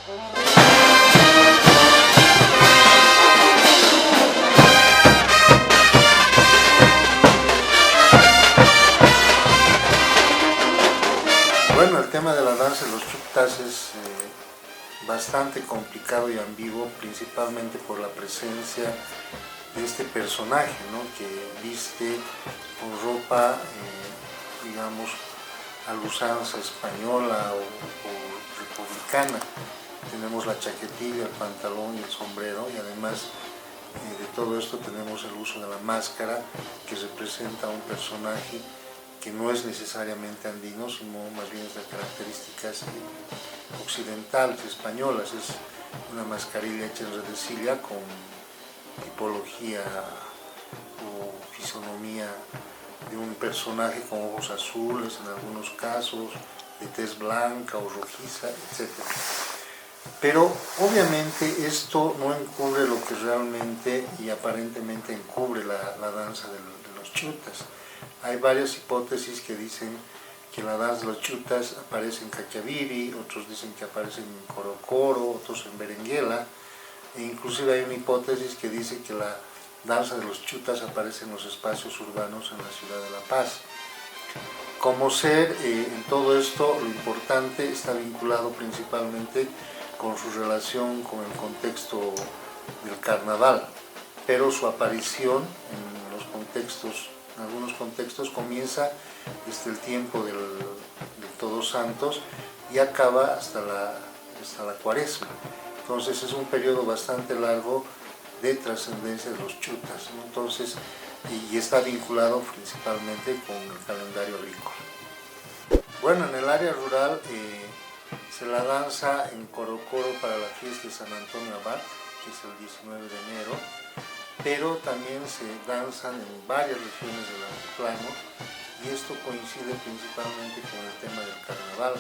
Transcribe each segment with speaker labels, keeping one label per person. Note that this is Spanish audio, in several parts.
Speaker 1: Bueno, el tema de la danza de los chutas es bastante complicado y ambiguo, principalmente por la presencia de este personaje, ¿no?, que viste con ropa, digamos, a la usanza española o republicana. Tenemos la chaquetilla, el pantalón y el sombrero, y además de todo esto tenemos el uso de la máscara, que representa a un personaje que no es necesariamente andino, sino más bien es de características occidentales, españolas. Es una mascarilla hecha en redecilla con tipología o fisonomía de un personaje con ojos azules en algunos casos, de tez blanca o rojiza, etc. Pero obviamente esto no encubre lo que realmente y aparentemente encubre la danza de los chutas. Hay varias hipótesis que dicen que la danza de los chutas aparece en Cachaviri, otros dicen que aparece en Corocoro, otros en Berenguela, e inclusive hay una hipótesis que dice que la danza de los chutas aparece en los espacios urbanos en la ciudad de La Paz. Como ser, en todo esto, lo importante está vinculado principalmente con su relación con el contexto del carnaval, pero su aparición en algunos contextos comienza desde el tiempo del Todos Santos y acaba hasta la Cuaresma. Entonces es un periodo bastante largo de trascendencia de los chutas, ¿no? Entonces, y está vinculado principalmente con el calendario agrícola. Bueno, en el área rural se la danza en Corocoro para la fiesta de San Antonio Abad, que es el 19 de enero, pero también se danzan en varias regiones del altiplano, y esto coincide principalmente con el tema del carnaval.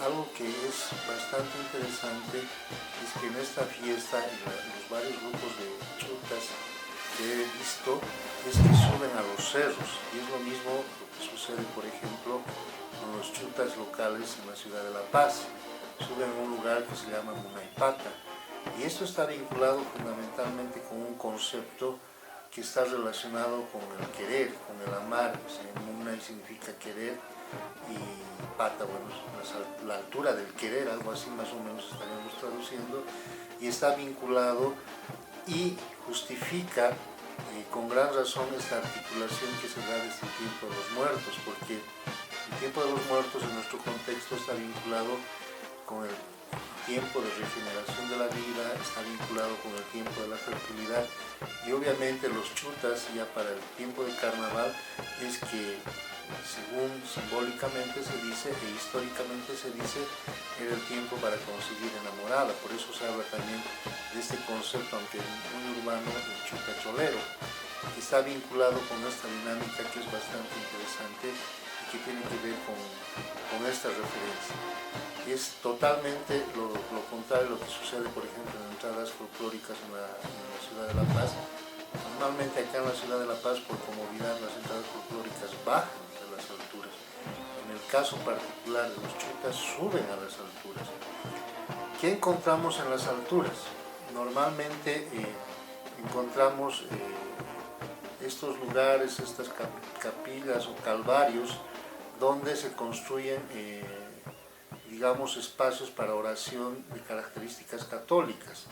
Speaker 1: Algo que es bastante interesante es que en esta fiesta y los varios grupos de chutas que he visto es que suben a los cerros, y es lo mismo lo que sucede, por ejemplo, con los chutas locales en la ciudad de La Paz. Suben a un lugar que se llama Munaipata, y esto está vinculado fundamentalmente con un concepto que está relacionado con el querer, con el amar. Munay significa querer, y pata, bueno, la altura del querer, algo así más o menos estaríamos traduciendo, y está vinculado y justifica con gran razón esta articulación que se da desde el tiempo de los muertos, porque el tiempo de los muertos en nuestro contexto está vinculado con el tiempo de regeneración de la vida, está vinculado con el tiempo de la fertilidad, y obviamente los chutas ya para el tiempo del carnaval es que, según simbólicamente se dice e históricamente se dice, era el tiempo para conseguir enamorada. Por eso se habla también de este concepto, aunque muy urbano, el chuta cholero, que está vinculado con esta dinámica que es bastante interesante y que tiene que ver con esta referencia. Es totalmente lo contrario a lo que sucede, por ejemplo, en entradas folclóricas en la ciudad de La Paz. Normalmente acá en la ciudad de La Paz, por comodidad, las entradas folclóricas bajan de las alturas. En el caso particular de los chutas, suben a las alturas. ¿Qué encontramos en las alturas? Normalmente encontramos estos lugares, estas capillas o calvarios, donde se construyen digamos, espacios para oración de características católicas.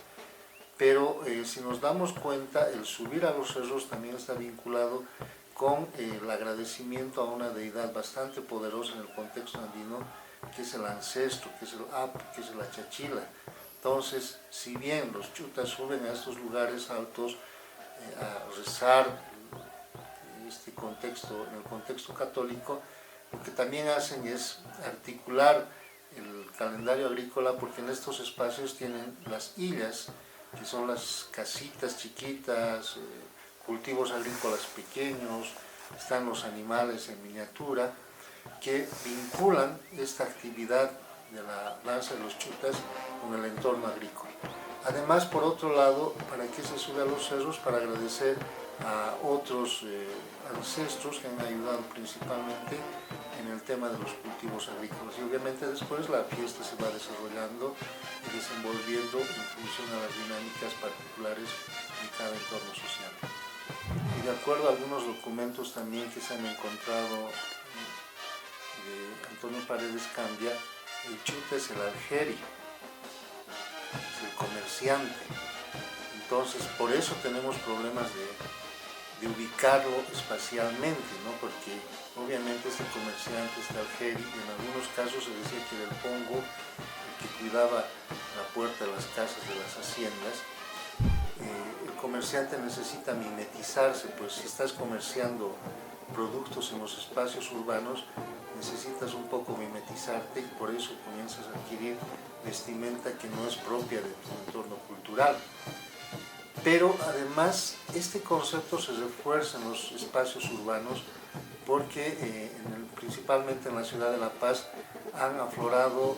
Speaker 1: Pero si nos damos cuenta, el subir a los cerros también está vinculado con el agradecimiento a una deidad bastante poderosa en el contexto andino, que es el ancestro, que es el Apu, que es la Chachila. Entonces, si bien los chutas suben a estos lugares altos a rezar en el contexto católico, lo que también hacen es articular el calendario agrícola, porque en estos espacios tienen las illas, que son las casitas chiquitas, cultivos agrícolas pequeños, están los animales en miniatura, que vinculan esta actividad de la danza de los chutas con el entorno agrícola. Además, por otro lado, ¿para qué se sube a los cerros? Para agradecer a otros ancestros que han ayudado principalmente en en el tema de los cultivos agrícolas, y obviamente después la fiesta se va desarrollando y desenvolviendo en función a las dinámicas particulares de cada entorno social. Y de acuerdo a algunos documentos también que se han encontrado de Antonio Paredes Cambia, el chuta es el algeri, es el comerciante. Entonces, por eso tenemos problemas de ubicarlo espacialmente, ¿no? Porque obviamente este comerciante, este algeri, en algunos casos se decía que era el pongo, el que cuidaba la puerta de las casas de las haciendas. El comerciante necesita mimetizarse, pues si estás comerciando productos en los espacios urbanos, necesitas un poco mimetizarte y por eso comienzas a adquirir vestimenta que no es propia de tu entorno cultural. Pero además este concepto se refuerza en los espacios urbanos porque principalmente en la ciudad de La Paz han aflorado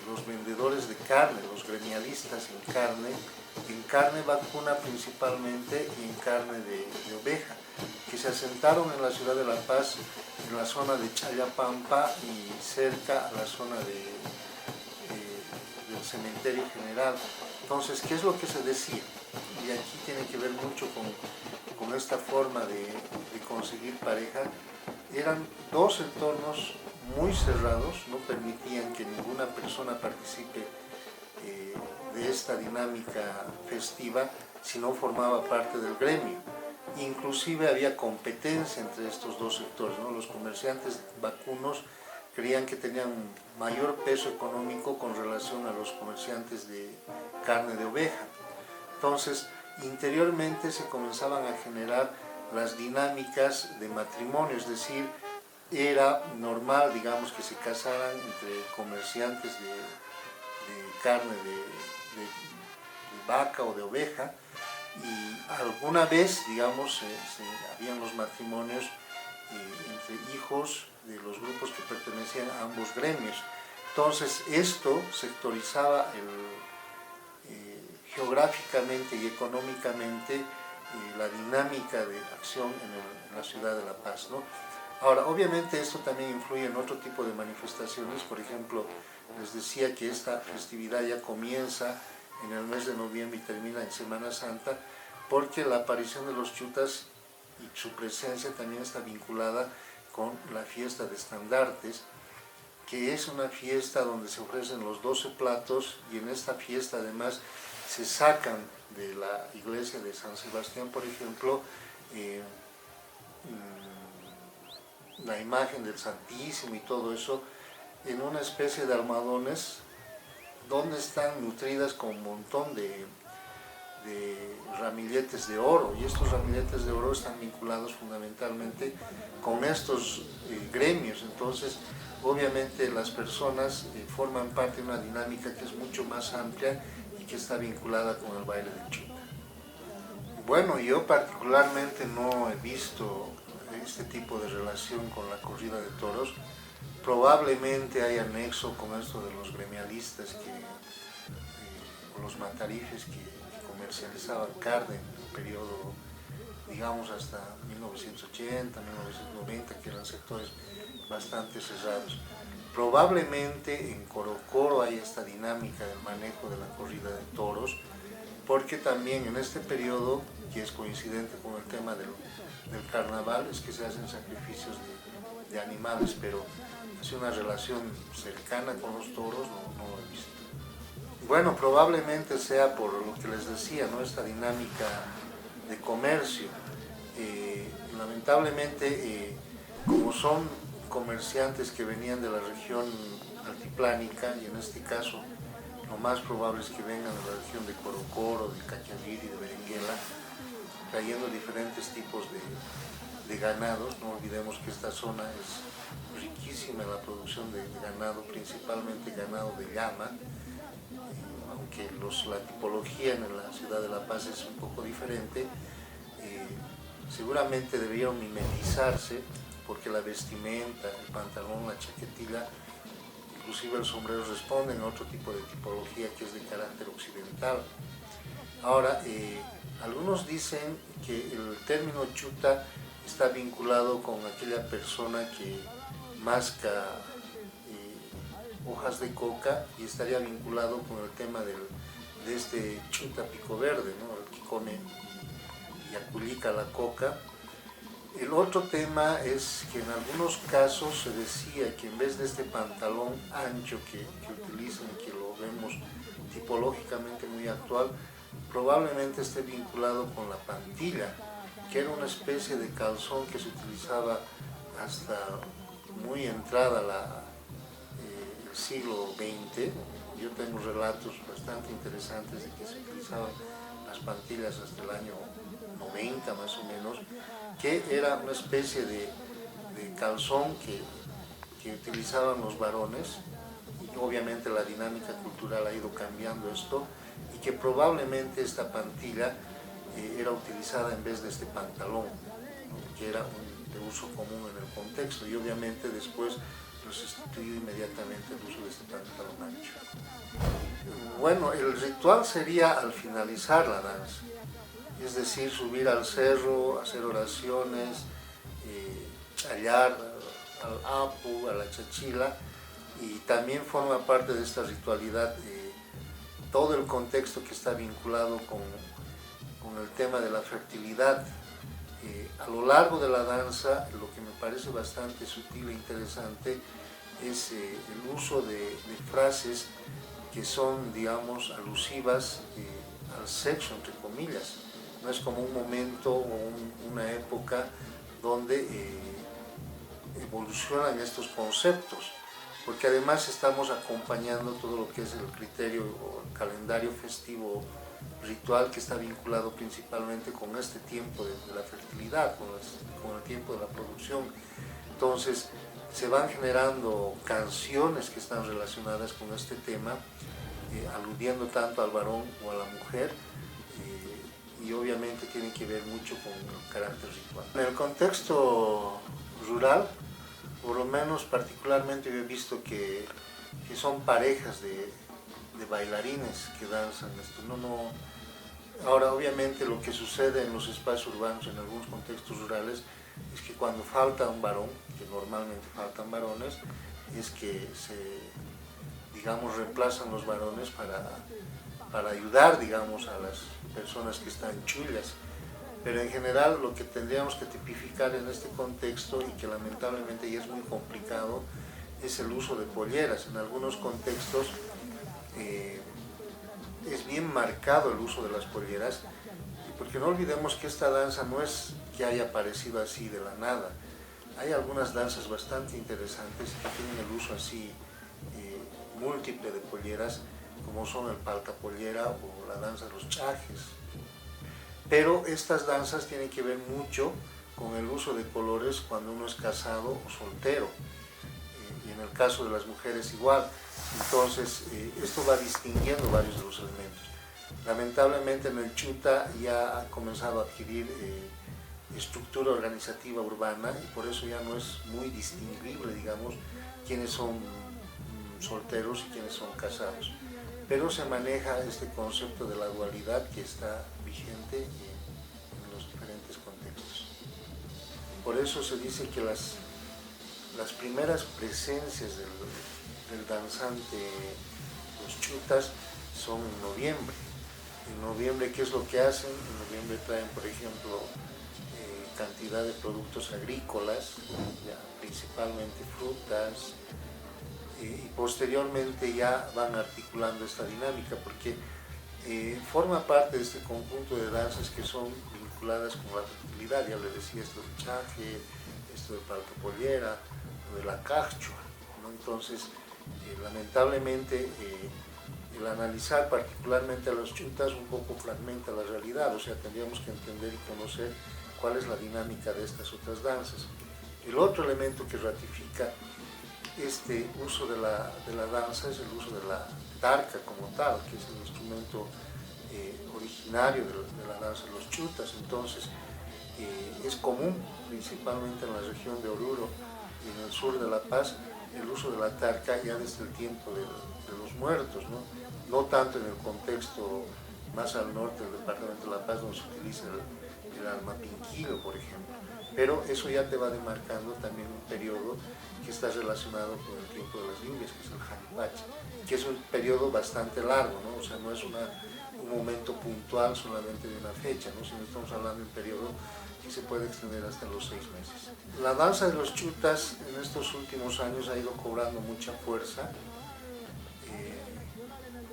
Speaker 1: los vendedores de carne, los gremialistas en carne vacuna principalmente y en carne de oveja, que se asentaron en la ciudad de La Paz, en la zona de Chayapampa y cerca a la zona del cementerio general. Entonces, ¿qué es lo que se decía? Y aquí tiene que ver mucho con esta forma de conseguir pareja. Eran dos entornos muy cerrados, no permitían que ninguna persona participe de esta dinámica festiva si no formaba parte del gremio. Inclusive había competencia entre estos dos sectores, ¿no? Los comerciantes vacunos creían que tenían mayor peso económico con relación a los comerciantes de carne de oveja. Entonces, interiormente se comenzaban a generar las dinámicas de matrimonio, es decir, era normal, digamos, que se casaran entre comerciantes de carne de vaca o de oveja, y alguna vez, digamos, habían los matrimonios entre hijos de los grupos que pertenecían a ambos gremios. Entonces, esto sectorizaba geográficamente y económicamente la dinámica de acción en la ciudad de La Paz, ¿no? Ahora, obviamente esto también influye en otro tipo de manifestaciones. Por ejemplo, les decía que esta festividad ya comienza en el mes de noviembre y termina en Semana Santa, porque la aparición de los chutas y su presencia también está vinculada con la fiesta de estandartes, que es una fiesta donde se ofrecen los 12 platos, y en esta fiesta además se sacan de la iglesia de San Sebastián, por ejemplo, la imagen del Santísimo y todo eso, en una especie de almohadones donde están nutridas con un montón de ramilletes de oro, y estos ramilletes de oro están vinculados fundamentalmente con estos gremios. Entonces, obviamente las personas forman parte de una dinámica que es mucho más amplia y que está vinculada con el baile del chuta. Bueno, yo particularmente no he visto este tipo de relación con la corrida de toros. Probablemente hay anexo con esto de los gremialistas o los matarifes que comercializaban carne en el periodo, digamos, hasta 1980, 1990, que eran sectores bastante cerrados. Probablemente en Corocoro hay esta dinámica del manejo de la corrida de toros, porque también en este periodo, que es coincidente con el tema del carnaval, es que se hacen sacrificios de animales, pero es una relación cercana con los toros, no lo he visto. Bueno, probablemente sea por lo que les decía, ¿no? Esta dinámica de comercio. Lamentablemente, como son comerciantes que venían de la región altiplánica, y en este caso lo más probable es que vengan de la región de Corocoro, de Cachaviri, de Berenguela, trayendo diferentes tipos de ganados. No olvidemos que esta zona es riquísima en la producción de ganado, principalmente ganado de llama, aunque la tipología en la ciudad de La Paz es un poco diferente. Seguramente debieron mimetizarse, porque la vestimenta, el pantalón, la chaquetilla, inclusive el sombrero, responden a otro tipo de tipología que es de carácter occidental. Ahora, algunos dicen que el término chuta está vinculado con aquella persona que masca hojas de coca, y estaría vinculado con el tema de este chuta pico verde, ¿no? El que come y aculica la coca. El otro tema es que en algunos casos se decía que en vez de este pantalón ancho que utilizan, que lo vemos tipológicamente muy actual, probablemente esté vinculado con la pantilla, que era una especie de calzón que se utilizaba hasta muy entrada el siglo XX. Yo tengo relatos bastante interesantes de que se utilizaban las pantillas hasta el año 90 más o menos, que era una especie de calzón que utilizaban los varones, y obviamente la dinámica cultural ha ido cambiando esto, y que probablemente esta pantilla era utilizada en vez de este pantalón, ¿no? Que era de uso común en el contexto, y obviamente después lo sustituyó inmediatamente el uso de este pantalón ancho. Bueno, el ritual sería al finalizar la danza, es decir, subir al cerro, hacer oraciones, chayar al apu, a la chachila, y también forma parte de esta ritualidad todo el contexto que está vinculado con el tema de la fertilidad. A lo largo de la danza, lo que me parece bastante sutil e interesante es el uso de frases que son, digamos, alusivas al sexo, entre comillas. No es como un momento o una época donde evolucionan estos conceptos, porque además estamos acompañando todo lo que es el criterio o el calendario festivo ritual, que está vinculado principalmente con este tiempo de la fertilidad, con el tiempo de la producción. Entonces se van generando canciones que están relacionadas con este tema, aludiendo tanto al varón o a la mujer, y obviamente tiene que ver mucho con el carácter ritual. En el contexto rural, por lo menos particularmente yo he visto que son parejas de bailarines que danzan esto. Ahora, obviamente, lo que sucede en los espacios urbanos, en algunos contextos rurales, es que cuando falta un varón, que normalmente faltan varones, es que digamos, reemplazan los varones para ayudar, digamos, a las personas que están chullas. Pero en general lo que tendríamos que tipificar en este contexto, y que lamentablemente ya es muy complicado, es el uso de polleras. En algunos contextos es bien marcado el uso de las polleras, porque no olvidemos que esta danza no es que haya aparecido así de la nada. Hay algunas danzas bastante interesantes que tienen el uso así múltiple de polleras, como son el palcapollera o la danza de los chajes. Pero estas danzas tienen que ver mucho con el uso de colores cuando uno es casado o soltero, y en el caso de las mujeres igual. Entonces esto va distinguiendo varios de los elementos. Lamentablemente en el chuta ya ha comenzado a adquirir estructura organizativa urbana, y por eso ya no es muy distinguible, digamos, quiénes son solteros y quiénes son casados. Pero se maneja este concepto de la dualidad que está vigente en los diferentes contextos. Por eso se dice que las primeras presencias del danzante, los chutas, son en noviembre. En noviembre, ¿qué es lo que hacen? En noviembre traen, por ejemplo, cantidad de productos agrícolas, principalmente frutas, y posteriormente ya van articulando esta dinámica, porque forma parte de este conjunto de danzas que son vinculadas con la fertilidad. Ya les decía, esto del chaje, esto de palcapollera, lo de la cachua, ¿no? Entonces, lamentablemente, el analizar particularmente a los chutas un poco fragmenta la realidad, o sea, tendríamos que entender y conocer cuál es la dinámica de estas otras danzas. El otro elemento que ratifica este uso de la danza es el uso de la tarca como tal, que es el instrumento originario de la danza de los chutas. Entonces es común, principalmente en la región de Oruro y en el sur de La Paz, el uso de la tarca ya desde el tiempo de los muertos, ¿no? No tanto en el contexto más al norte del departamento de La Paz, donde se utiliza el el alma Pinquillo, por ejemplo. Pero eso ya te va demarcando también un periodo que está relacionado con el tiempo de las lluvias, que es el Janipache, que es un periodo bastante largo, ¿no? O sea, no es un momento puntual solamente de una fecha, ¿no? Sino estamos hablando de un periodo que se puede extender hasta los 6 meses. La danza de los chutas en estos últimos años ha ido cobrando mucha fuerza,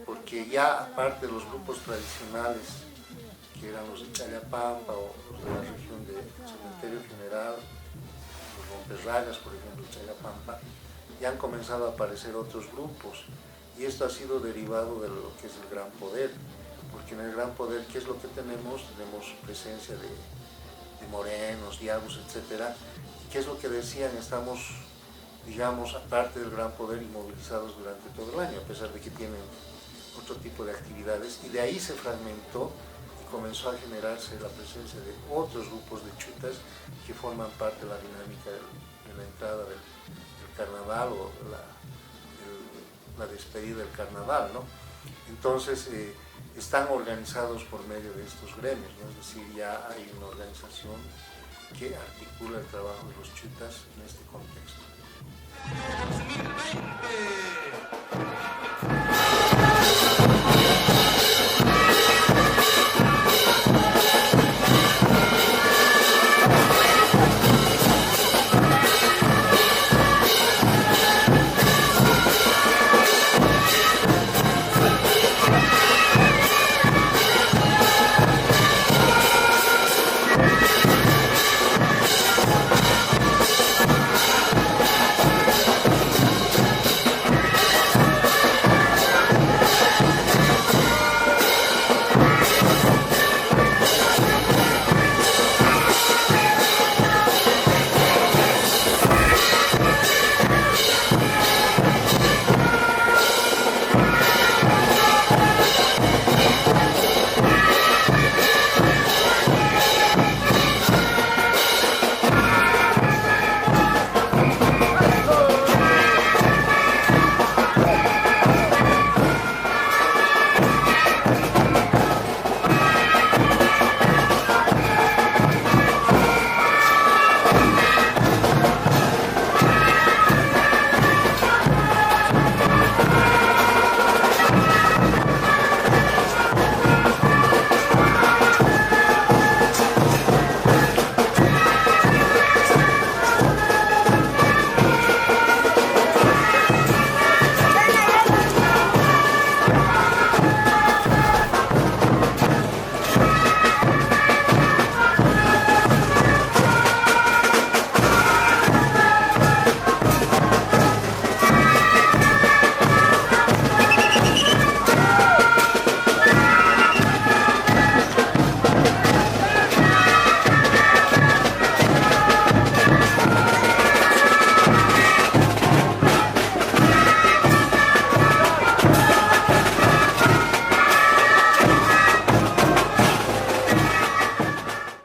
Speaker 1: porque ya aparte de los grupos tradicionales, que eran los de Chayapampa o los de la región del Cementerio General, los Romperragas, por ejemplo, Chayapampa, ya han comenzado a aparecer otros grupos, y esto ha sido derivado de lo que es el Gran Poder, porque en el Gran Poder, ¿qué es lo que tenemos? Tenemos presencia de morenos, yabus, etcétera. ¿Qué es lo que decían? Estamos, digamos, aparte del Gran Poder, inmovilizados durante todo el año, a pesar de que tienen otro tipo de actividades, y de ahí se fragmentó y comenzó a generarse la presencia de otros grupos de chutas que forman parte de la dinámica de la entrada del carnaval o la despedida del carnaval, ¿no? Entonces, están organizados por medio de estos gremios, ¿no? Es decir, ya hay una organización que articula el trabajo de los chutas en este contexto.